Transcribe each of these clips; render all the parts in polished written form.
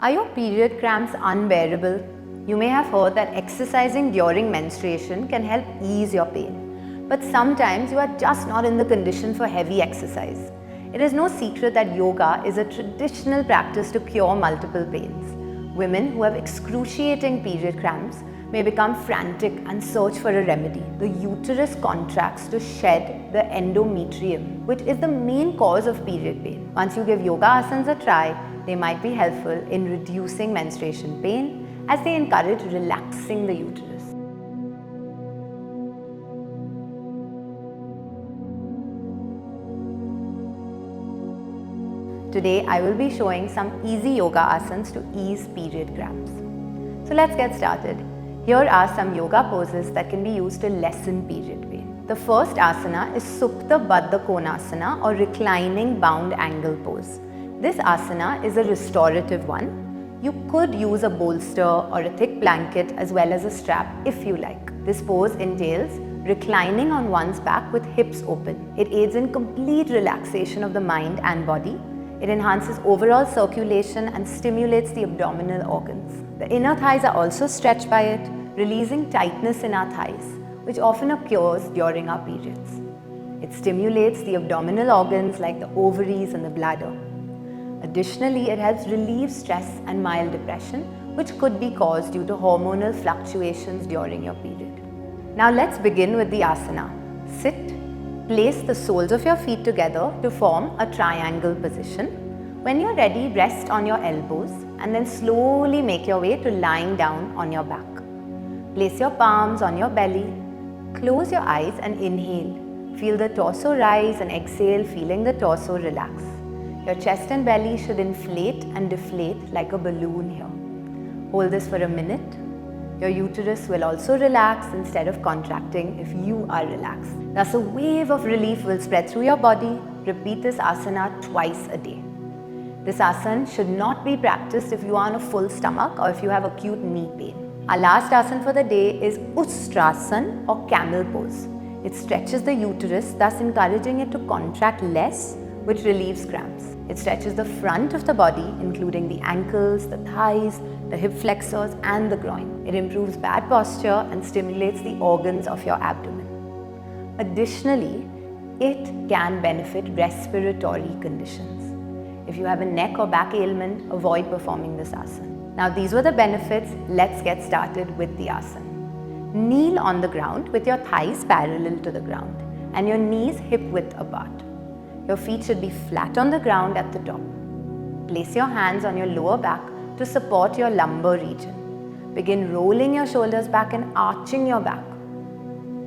Are your period cramps unbearable? You may have heard that exercising during menstruation can help ease your pain. But sometimes you are just not in the condition for heavy exercise. It is no secret that yoga is a traditional practice to cure multiple pains. Women who have excruciating period cramps may become frantic and search for a remedy. The uterus contracts to shed the endometrium, which is the main cause of period pain. Once you give yoga asanas a try, they might be helpful in reducing menstruation pain as they encourage relaxing the uterus. Today, I will be showing some easy yoga asanas to ease period cramps. So let's get started. Here are some yoga poses that can be used to lessen period pain. The first asana is Supta Baddha Konasana or reclining bound angle pose. This asana is a restorative one. You could use a bolster or a thick blanket as well as a strap if you like. This pose entails reclining on one's back with hips open. It aids in complete relaxation of the mind and body. It enhances overall circulation and stimulates the abdominal organs. The inner thighs are also stretched by it, releasing tightness in our thighs, which often occurs during our periods. It stimulates the abdominal organs like the ovaries and the bladder. Additionally, it helps relieve stress and mild depression, which could be caused due to hormonal fluctuations during your period. Now let's begin with the asana. Sit. Place the soles of your feet together to form a triangle position. When you're ready, rest on your elbows and then slowly make your way to lying down on your back. Place your palms on your belly. Close your eyes and inhale. Feel the torso rise and exhale, feeling the torso relax. Your chest and belly should inflate and deflate like a balloon here. Hold this for a minute. Your uterus will also relax instead of contracting if you are relaxed. Thus, a wave of relief will spread through your body. Repeat this asana twice a day. This asana should not be practiced if you are on a full stomach or if you have acute knee pain. Our last asana for the day is Utrasana or camel pose. It stretches the uterus, thus encouraging it to contract less, which relieves cramps. It stretches the front of the body, including the ankles, the thighs, the hip flexors and the groin. It improves bad posture and stimulates the organs of your abdomen. Additionally, it can benefit respiratory conditions. If you have a neck or back ailment, avoid performing this asana. Now these were the benefits. Let's get started with the asana. Kneel on the ground with your thighs parallel to the ground and your knees hip width apart. Your feet should be flat on the ground at the top. Place your hands on your lower back to support your lumbar region. Begin rolling your shoulders back and arching your back.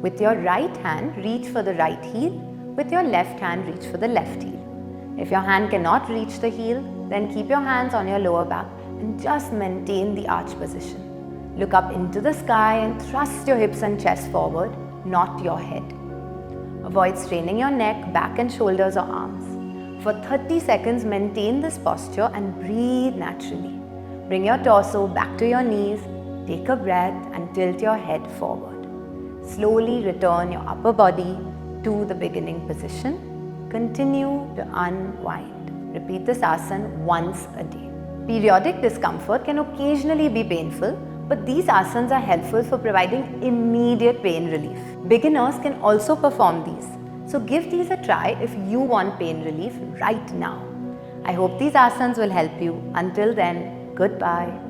With your right hand, reach for the right heel. With your left hand, reach for the left heel. If your hand cannot reach the heel, then keep your hands on your lower back and just maintain the arch position. Look up into the sky and thrust your hips and chest forward, not your head. Avoid straining your neck, back and shoulders or arms. For 30 seconds, maintain this posture and breathe naturally. Bring your torso back to your knees, take a breath and tilt your head forward. Slowly return your upper body to the beginning position. Continue to unwind. Repeat this asana once a day. Periodic discomfort can occasionally be painful, but these asanas are helpful for providing immediate pain relief. Beginners can also perform these. So give these a try if you want pain relief right now. I hope these asanas will help you. Until then, goodbye.